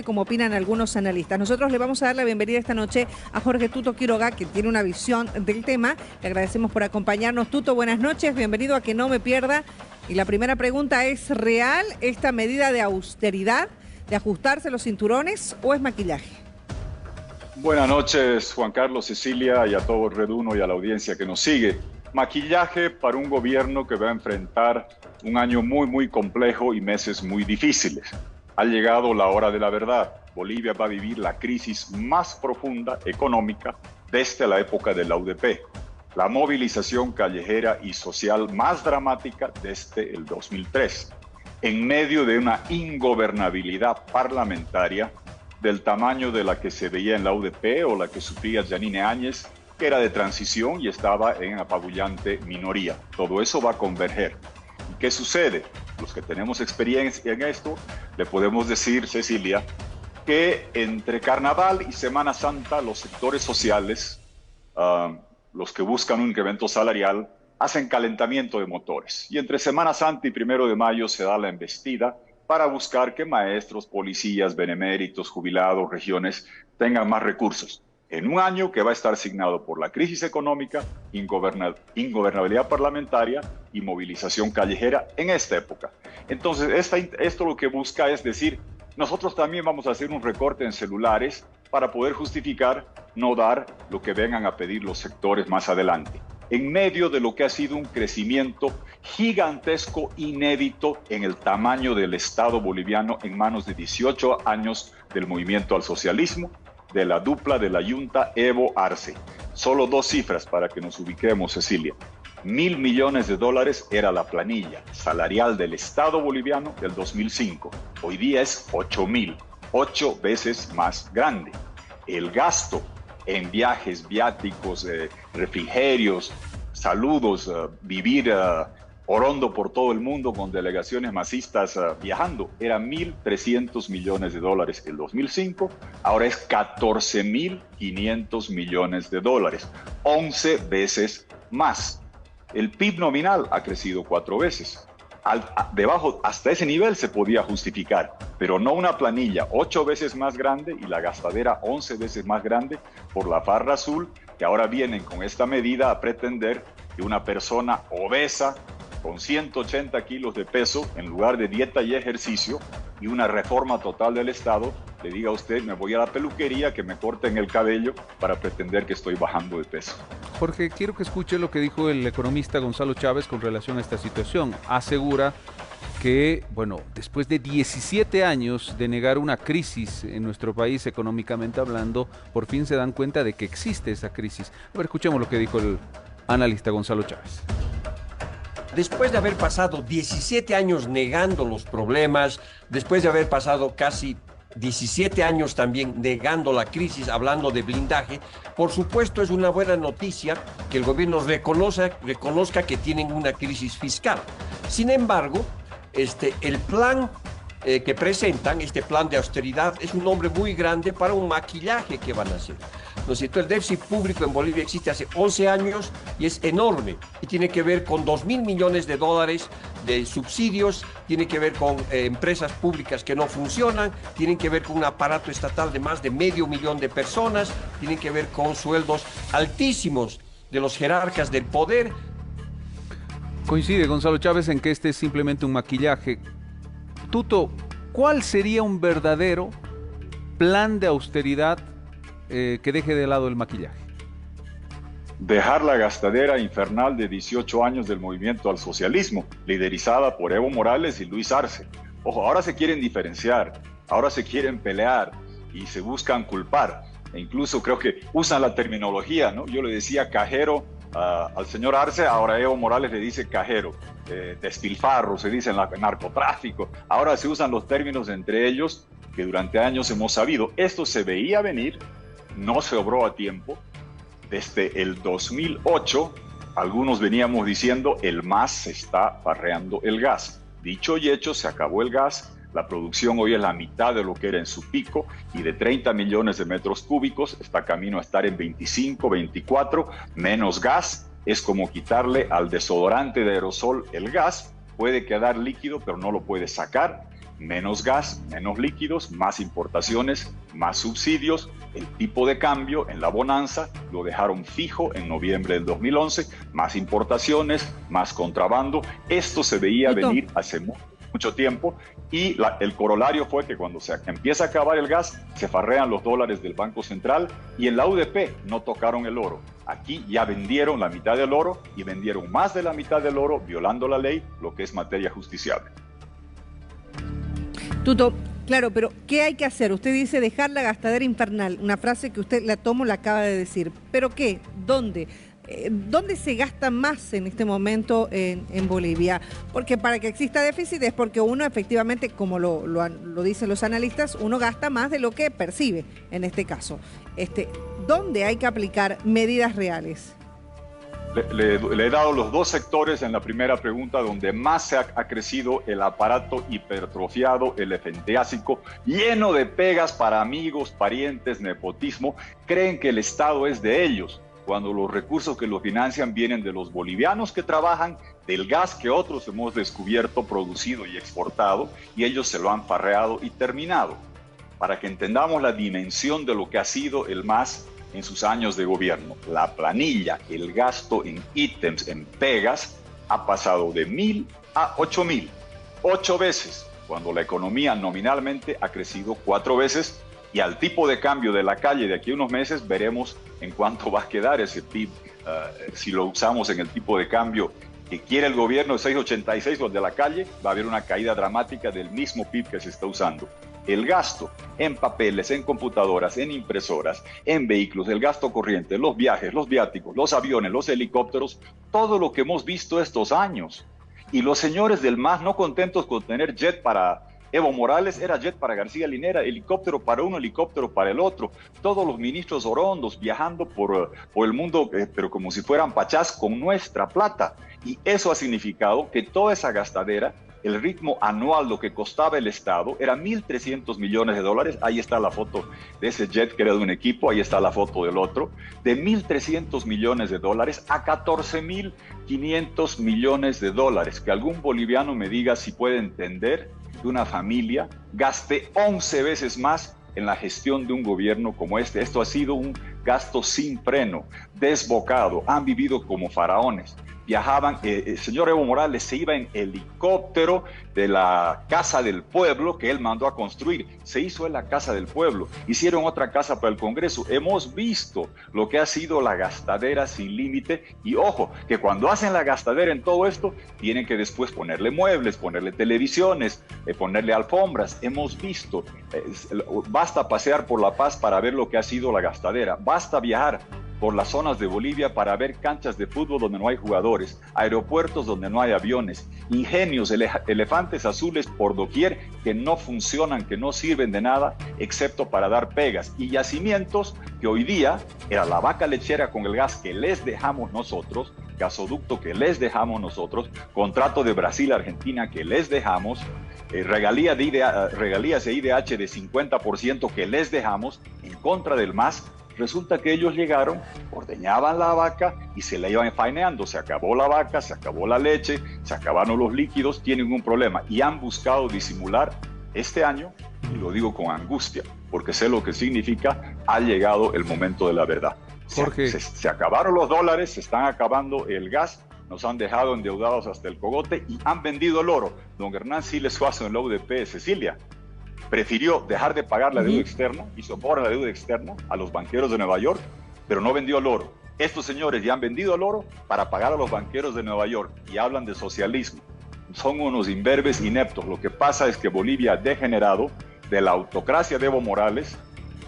como opinan algunos analistas. Nosotros le vamos a dar la bienvenida esta noche a Jorge Tuto Quiroga, que tiene una visión del tema. Le agradecemos por acompañarnos. Tuto, buenas noches, bienvenido a Que No Me Pierda. Y la primera pregunta es: ¿real esta medida de austeridad, de ajustarse los cinturones, o es maquillaje? Buenas noches, Juan Carlos, Cecilia, y a todo Red Uno y a la audiencia que nos sigue. Maquillaje para un gobierno que va a enfrentar un año muy complejo y meses muy difíciles. Ha llegado la hora de la verdad. Bolivia va a vivir la crisis más profunda económica desde la época de la UDP. La movilización callejera y social más dramática desde el 2003. En medio de una ingobernabilidad parlamentaria del tamaño de la que se veía en la UDP o la que sufría Yanine Áñez, que era de transición y estaba en apabullante minoría. Todo eso va a converger. ¿Y qué sucede? Los que tenemos experiencia en esto, le podemos decir, Cecilia, que entre Carnaval y Semana Santa los sectores sociales, los que buscan un incremento salarial, hacen calentamiento de motores. Y entre Semana Santa y 1 de mayo se da la embestida para buscar que maestros, policías, beneméritos, jubilados, regiones tengan más recursos. En un año que va a estar signado por la crisis económica, ingobernabilidad parlamentaria y movilización callejera en esta época. Entonces, esto lo que busca es decir, nosotros también vamos a hacer un recorte en celulares para poder justificar no dar lo que vengan a pedir los sectores más adelante. En medio de lo que ha sido un crecimiento gigantesco, inédito en el tamaño del Estado boliviano en manos de 18 años del movimiento al socialismo, de la dupla de la Junta Evo Arce. Solo 2 cifras para que nos ubiquemos, Cecilia. 1.000 millones de dólares era la planilla salarial del Estado boliviano del 2005. Hoy día es 8.000, 8 veces más grande. El gasto en viajes, viáticos, refrigerios, saludos, vivir orondo por todo el mundo con delegaciones masistas viajando, era 1.300 millones de dólares el 2005, ahora es 14.500 millones de dólares, 11 veces más. El PIB nominal ha crecido 4 veces. Debajo, hasta ese nivel se podía justificar, pero no una planilla 8 veces más grande y la gastadera 11 veces más grande por la farra azul, que ahora vienen con esta medida a pretender que una persona obesa con 180 kilos de peso, en lugar de dieta y ejercicio y una reforma total del Estado, le diga a usted, me voy a la peluquería, que me corten el cabello para pretender que estoy bajando de peso. Jorge, quiero que escuche lo que dijo el economista Gonzalo Chávez con relación a esta situación. Asegura que, bueno, después de 17 años de negar una crisis en nuestro país económicamente hablando, por fin se dan cuenta de que existe esa crisis. A ver, escuchemos lo que dijo el analista Gonzalo Chávez. Después de haber pasado 17 años negando los problemas, después de haber pasado casi 17 años también negando la crisis, hablando de blindaje, por supuesto es una buena noticia que el gobierno reconozca que tienen una crisis fiscal. Sin embargo, el plan que presentan, este plan de austeridad, es un nombre muy grande para un maquillaje que van a hacer. ¿No es cierto? El déficit público en Bolivia existe hace 11 años y es enorme. Y tiene que ver con 2.000 millones de dólares de subsidios, tiene que ver con empresas públicas que no funcionan, tienen que ver con un aparato estatal de más de 500.000 de personas, tienen que ver con sueldos altísimos de los jerarcas del poder. Coincide Gonzalo Chávez en que este es simplemente un maquillaje. Tuto, ¿cuál sería un verdadero plan de austeridad que deje de lado el maquillaje? Dejar la gastadera infernal de 18 años del movimiento al socialismo, liderizada por Evo Morales y Luis Arce. Ojo, ahora se quieren diferenciar, ahora se quieren pelear y se buscan culpar. E incluso creo que usan la terminología, ¿no? Yo le decía cajero al señor Arce, ahora Evo Morales le dice cajero. Despilfarro, se dice narcotráfico. Ahora se usan los términos entre ellos que durante años hemos sabido. Esto se veía venir, no se obró a tiempo. Desde el 2008, algunos veníamos diciendo, el MAS se está farreando el gas. Dicho y hecho, se acabó el gas. La producción hoy es la mitad de lo que era en su pico y de 30 millones de metros cúbicos está camino a estar en 25, 24, menos gas. Es como quitarle al desodorante de aerosol el gas. Puede quedar líquido, pero no lo puede sacar. menos gas, menos líquidos, más importaciones, más subsidios. El tipo de cambio en la bonanza lo dejaron fijo en noviembre del 2011, más importaciones, más contrabando. Esto se veía venir hace mucho tiempo y el corolario fue que cuando se empieza a acabar el gas, se farrean los dólares del Banco Central y en la UDP no tocaron el oro. Aquí ya vendieron la mitad del oro y vendieron más de la mitad del oro violando la ley, lo que es materia justiciable. Tuto, claro, pero ¿qué hay que hacer? Usted dice dejar la gastadera infernal, una frase que usted la acaba de decir. ¿Pero qué? ¿Dónde? ¿Dónde se gasta más en este momento en Bolivia? Porque para que exista déficit es porque uno efectivamente, como lo dicen los analistas, uno gasta más de lo que percibe en este caso. ¿Dónde hay que aplicar medidas reales? Le he dado los dos sectores en la primera pregunta donde más se ha crecido el aparato hipertrofiado, el efenteásico, lleno de pegas para amigos, parientes, nepotismo. Creen que el Estado es de ellos, cuando los recursos que lo financian vienen de los bolivianos que trabajan, del gas que otros hemos descubierto, producido y exportado, y ellos se lo han farreado y terminado. Para que entendamos la dimensión de lo que ha sido el MAS en sus años de gobierno. La planilla, el gasto en ítems, en pegas, ha pasado de 1.000 a 8.000. 8 veces, cuando la economía nominalmente ha crecido 4 veces, y al tipo de cambio de la calle de aquí a unos meses veremos en cuánto va a quedar ese PIB. Si lo usamos en el tipo de cambio que quiere el gobierno de 6.86 o el de la calle, va a haber una caída dramática del mismo PIB que se está usando. El gasto en papeles, en computadoras, en impresoras, en vehículos, el gasto corriente, los viajes, los viáticos, los aviones, los helicópteros, todo lo que hemos visto estos años. Y los señores del MAS no contentos con tener jet para Evo Morales, era jet para García Linera, helicóptero para uno, helicóptero para el otro. Todos los ministros orondos viajando por el mundo, pero como si fueran pachás con nuestra plata. Y eso ha significado que toda esa gastadera, el ritmo anual, lo que costaba el Estado, era 1.300 millones de dólares. Ahí está la foto de ese jet que era de un equipo, ahí está la foto del otro. De 1.300 millones de dólares a 14.500 millones de dólares. Que algún boliviano me diga si puede entender que una familia gaste 11 veces más en la gestión de un gobierno como este. Esto ha sido un gasto sin freno, desbocado. Han vivido como faraones. Viajaban, el señor Evo Morales se iba en helicóptero de la Casa del Pueblo que él mandó a construir. Se hizo en la Casa del Pueblo. Hicieron otra casa para el Congreso. Hemos visto lo que ha sido la gastadera sin límite. Y ojo, que cuando hacen la gastadera en todo esto, tienen que después ponerle muebles, ponerle televisiones, ponerle alfombras. Hemos visto. Basta pasear por La Paz para ver lo que ha sido la gastadera. Basta viajar por las zonas de Bolivia para ver canchas de fútbol donde no hay jugadores, aeropuertos donde no hay aviones, ingenios, elefantes azules por doquier que no funcionan, que no sirven de nada, excepto para dar pegas, y yacimientos que hoy día era la vaca lechera con el gas que les dejamos nosotros, gasoducto que les dejamos nosotros, contrato de Brasil-Argentina que les dejamos, regalías de IDH de 50% que les dejamos en contra del MAS. Resulta que ellos llegaron, ordeñaban la vaca y se la iban faeneando. Se acabó la vaca, se acabó la leche, se acabaron los líquidos, tienen un problema. Y han buscado disimular este año, y lo digo con angustia, porque sé lo que significa, ha llegado el momento de la verdad. Jorge. Se acabaron los dólares, se están acabando el gas, nos han dejado endeudados hasta el cogote y han vendido el oro. Don Hernán Siles Suazo en la UDP de Cecilia prefirió dejar de pagar la deuda externa, hizo por la deuda externa a los banqueros de Nueva York, pero no vendió el oro. Estos señores ya han vendido el oro para pagar a los banqueros de Nueva York y hablan de socialismo. Son unos imberbes ineptos. Lo que pasa es que Bolivia ha degenerado de la autocracia de Evo Morales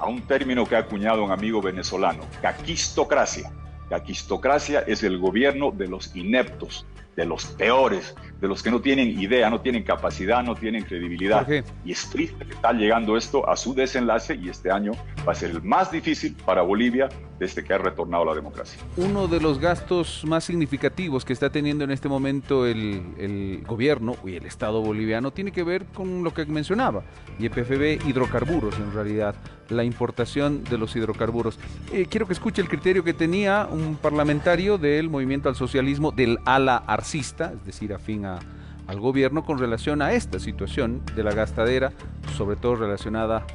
a un término que ha acuñado un amigo venezolano, caquistocracia. Caquistocracia es el gobierno de los ineptos, de los peores, de los que no tienen idea, no tienen capacidad, no tienen credibilidad. Jorge. Y es triste que está llegando esto a su desenlace y este año va a ser el más difícil para Bolivia desde que ha retornado la democracia. Uno de los gastos más significativos que está teniendo en este momento el gobierno y el Estado boliviano tiene que ver con lo que mencionaba, YPFB, hidrocarburos en realidad, la importación de los hidrocarburos. Quiero que escuche el criterio que tenía un parlamentario del Movimiento al Socialismo del ala arcista, es decir, afín a al gobierno con relación a esta situación de la gastadera, sobre todo relacionada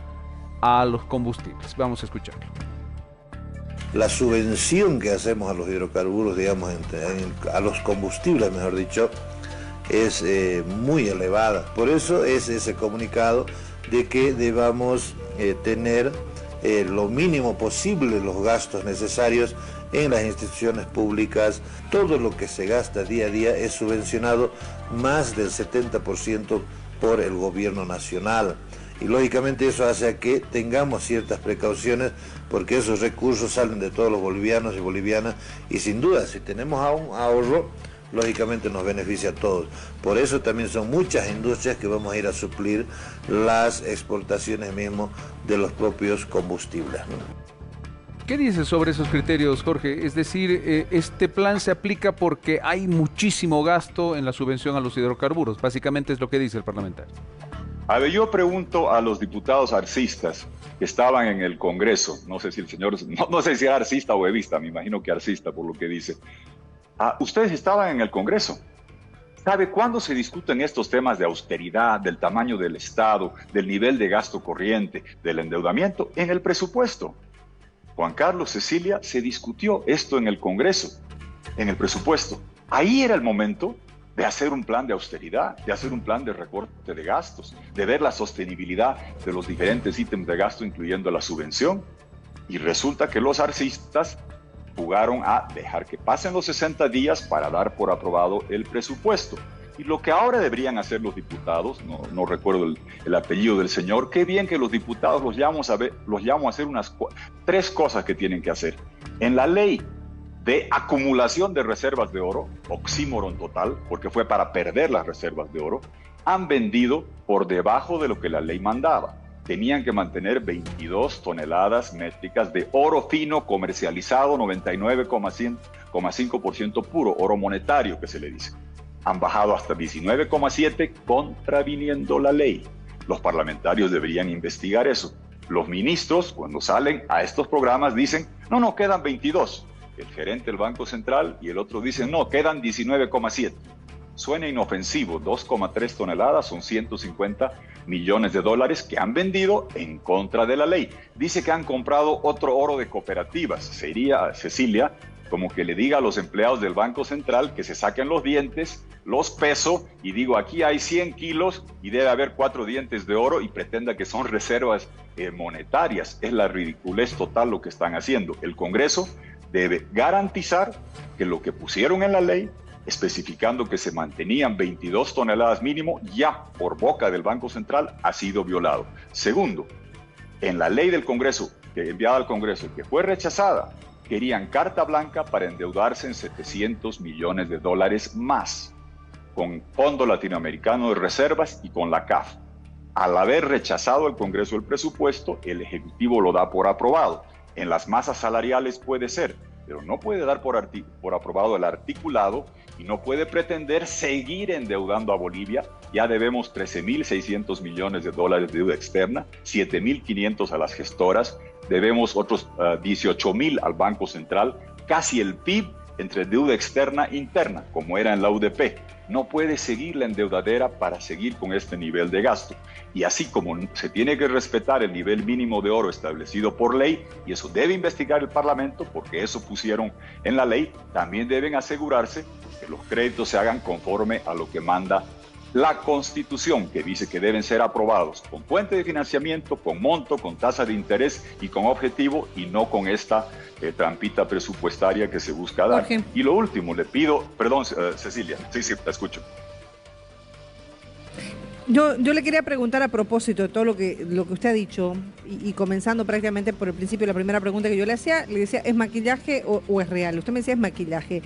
a los combustibles. Vamos a escucharlo. La subvención que hacemos a los hidrocarburos, digamos, a los combustibles, mejor dicho, es muy elevada. Por eso es ese comunicado de que debamos tener lo mínimo posible los gastos necesarios en las instituciones públicas. Todo lo que se gasta día a día es subvencionado más del 70% por el gobierno nacional. Y lógicamente eso hace a que tengamos ciertas precauciones, porque esos recursos salen de todos los bolivianos y bolivianas, y sin duda, si tenemos un ahorro, lógicamente nos beneficia a todos. Por eso también son muchas industrias que vamos a ir a suplir las exportaciones mismo de los propios combustibles, ¿no? ¿Qué dices sobre esos criterios, Jorge? Es decir, este plan se aplica porque hay muchísimo gasto en la subvención a los hidrocarburos. Básicamente es lo que dice el parlamentario. A ver, yo pregunto a los diputados arcistas que estaban en el Congreso, no sé si el señor, no sé si era arcista o evista, me imagino que arcista por lo que dice. Ustedes estaban en el Congreso. ¿Sabe cuándo se discuten estos temas de austeridad, del tamaño del Estado, del nivel de gasto corriente, del endeudamiento? En el presupuesto. Juan Carlos, Cecilia, se discutió esto en el Congreso, en el presupuesto. Ahí era el momento de hacer un plan de austeridad, de hacer un plan de recorte de gastos, de ver la sostenibilidad de los diferentes ítems de gasto, incluyendo la subvención. Y resulta que los arcistas jugaron a dejar que pasen los 60 días para dar por aprobado el presupuesto. Y lo que ahora deberían hacer los diputados, no recuerdo el apellido del señor, qué bien que los diputados los llamo a hacer tres cosas que tienen que hacer. En la ley de acumulación de reservas de oro, oxímoron total, porque fue para perder las reservas de oro, han vendido por debajo de lo que la ley mandaba. Tenían que mantener 22 toneladas métricas de oro fino comercializado, 99,5% puro, oro monetario que se le dice. Han bajado hasta 19,7 contraviniendo la ley. Los parlamentarios deberían investigar eso. Los ministros, cuando salen a estos programas, dicen, no, quedan 22. El gerente del Banco Central y el otro dicen, no, quedan 19,7. Suena inofensivo, 2,3 toneladas son 150 millones de dólares que han vendido en contra de la ley. Dice que han comprado otro oro de cooperativas. Sería, Cecilia, como que le diga a los empleados del Banco Central que se saquen los dientes, los peso y digo, aquí hay 100 kilos y debe haber 4 dientes de oro y pretenda que son reservas monetarias. Es la ridiculez total lo que están haciendo. El Congreso debe garantizar que lo que pusieron en la ley, especificando que se mantenían 22 toneladas mínimo, ya por boca del Banco Central ha sido violado. Segundo, en la ley del Congreso, enviada al Congreso, que fue rechazada, querían carta blanca para endeudarse en 700 millones de dólares más, con Fondo Latinoamericano de Reservas y con la CAF. Al haber rechazado el Congreso el presupuesto, el Ejecutivo lo da por aprobado. En las masas salariales puede ser, pero no puede dar por aprobado el articulado y no puede pretender seguir endeudando a Bolivia. Ya debemos 13.600 millones de dólares de deuda externa, 7.500 a las gestoras, debemos otros 18.000 al Banco Central, casi el PIB entre deuda externa e interna, como era en la UDP. No puede seguir la endeudadera para seguir con este nivel de gasto. Y así como se tiene que respetar el nivel mínimo de oro establecido por ley, y eso debe investigar el Parlamento, porque eso pusieron en la ley, también deben asegurarse que los créditos se hagan conforme a lo que manda la Constitución, que dice que deben ser aprobados con fuente de financiamiento, con monto, con tasa de interés y con objetivo, y no con esta trampita presupuestaria que se busca dar. Jorge. Y lo último, le pido, perdón, Cecilia, sí, te escucho. Yo le quería preguntar a propósito de todo lo que usted ha dicho, y comenzando prácticamente por el principio, la primera pregunta que yo le decía, ¿es maquillaje o es real? Usted me decía es maquillaje.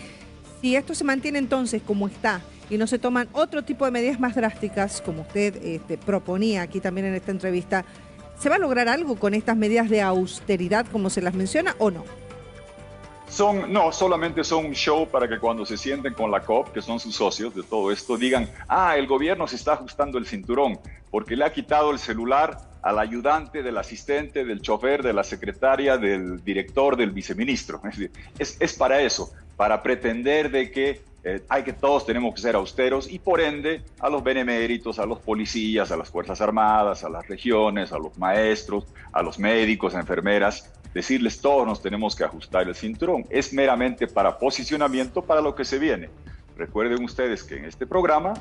Si esto se mantiene entonces como está y no se toman otro tipo de medidas más drásticas, como usted proponía aquí también en esta entrevista, ¿se va a lograr algo con estas medidas de austeridad como se las menciona o no? No, solamente son un show para que cuando se sienten con la COP, que son sus socios de todo esto, digan, el gobierno se está ajustando el cinturón porque le ha quitado el celular al ayudante, del asistente, del chofer, de la secretaria, del director, del viceministro. Es para eso. para pretender de que todos tenemos que ser austeros y por ende a los beneméritos, a los policías, a las Fuerzas Armadas, a las regiones, a los maestros, a los médicos, a enfermeras, decirles todos nos tenemos que ajustar el cinturón. Es meramente para posicionamiento para lo que se viene. Recuerden ustedes que en este programa,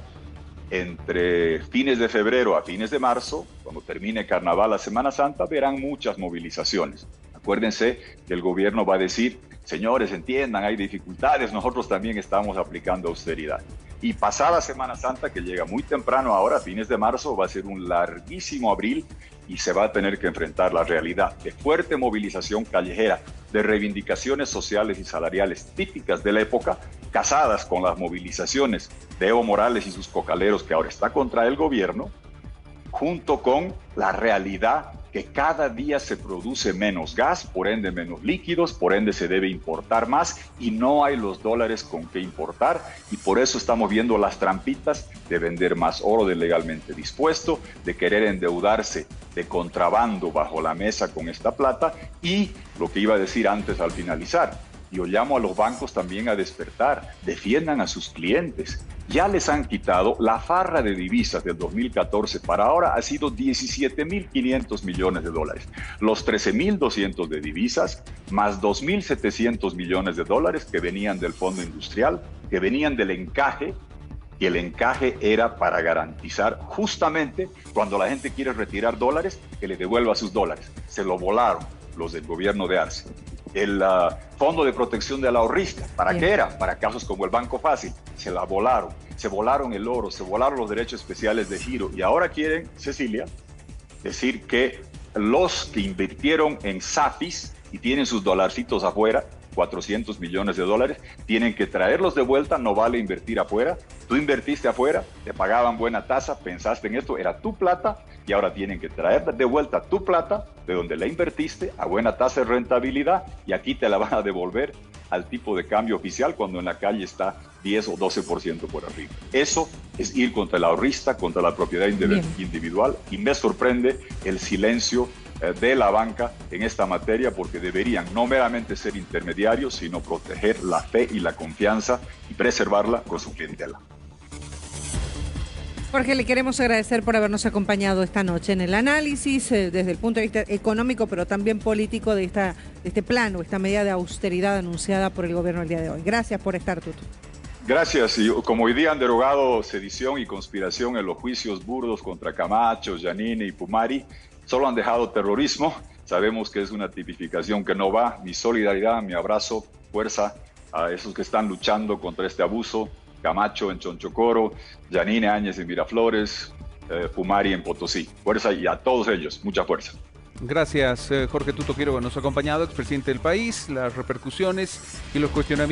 entre fines de febrero a fines de marzo, cuando termine Carnaval, la Semana Santa, verán muchas movilizaciones. Acuérdense que el gobierno va a decir, señores, entiendan, hay dificultades, nosotros también estamos aplicando austeridad. Y pasada Semana Santa, que llega muy temprano ahora, a fines de marzo, va a ser un larguísimo abril y se va a tener que enfrentar la realidad de fuerte movilización callejera, de reivindicaciones sociales y salariales típicas de la época, casadas con las movilizaciones de Evo Morales y sus cocaleros que ahora está contra el gobierno, junto con la realidad que cada día se produce menos gas, por ende menos líquidos, por ende se debe importar más y no hay los dólares con que importar y por eso estamos viendo las trampitas de vender más oro de legalmente dispuesto, de querer endeudarse de contrabando bajo la mesa con esta plata y lo que iba a decir antes al finalizar. Yo llamo a los bancos también a despertar, defiendan a sus clientes. Ya les han quitado la farra de divisas del 2014 para ahora ha sido 17.500 millones de dólares. Los 13.200 de divisas más 2.700 millones de dólares que venían del Fondo Industrial, que venían del encaje, y el encaje era para garantizar justamente cuando la gente quiere retirar dólares, que le devuelva sus dólares. Se lo volaron los del gobierno de Arce. El Fondo de Protección del Ahorrista, ¿para qué era? Para casos como el Banco Fácil. Se la volaron, se volaron el oro, se volaron los derechos especiales de giro y ahora quieren, Cecilia, decir que los que invirtieron en SAFIs y tienen sus dolarcitos afuera, 400 millones de dólares, tienen que traerlos de vuelta, no vale invertir afuera. Tú invertiste afuera, te pagaban buena tasa, pensaste en esto, era tu plata y ahora tienen que traer de vuelta tu plata de donde la invertiste a buena tasa de rentabilidad y aquí te la van a devolver al tipo de cambio oficial cuando en la calle está 10 o 12% por arriba. Eso es ir contra el ahorrista, contra la propiedad individual y me sorprende el silencio de la banca en esta materia porque deberían no meramente ser intermediarios, sino proteger la fe y la confianza y preservarla con su clientela. Jorge, le queremos agradecer por habernos acompañado esta noche en el análisis desde el punto de vista económico, pero también político de este plan o esta medida de austeridad anunciada por el gobierno el día de hoy. Gracias por estar, Tuto. Gracias. Y como hoy día han derogado sedición y conspiración en los juicios burdos contra Camacho, Yanine y Pumari, solo han dejado terrorismo. Sabemos que es una tipificación que no va. Mi solidaridad, mi abrazo, fuerza a esos que están luchando contra este abuso. Camacho en Chonchocoro, Yanine Áñez en Miraflores, Pumari en Potosí. Fuerza y a todos ellos, mucha fuerza. Gracias, Jorge Tuto Quiroga, nos ha acompañado, expresidente del país, las repercusiones y los cuestionamientos.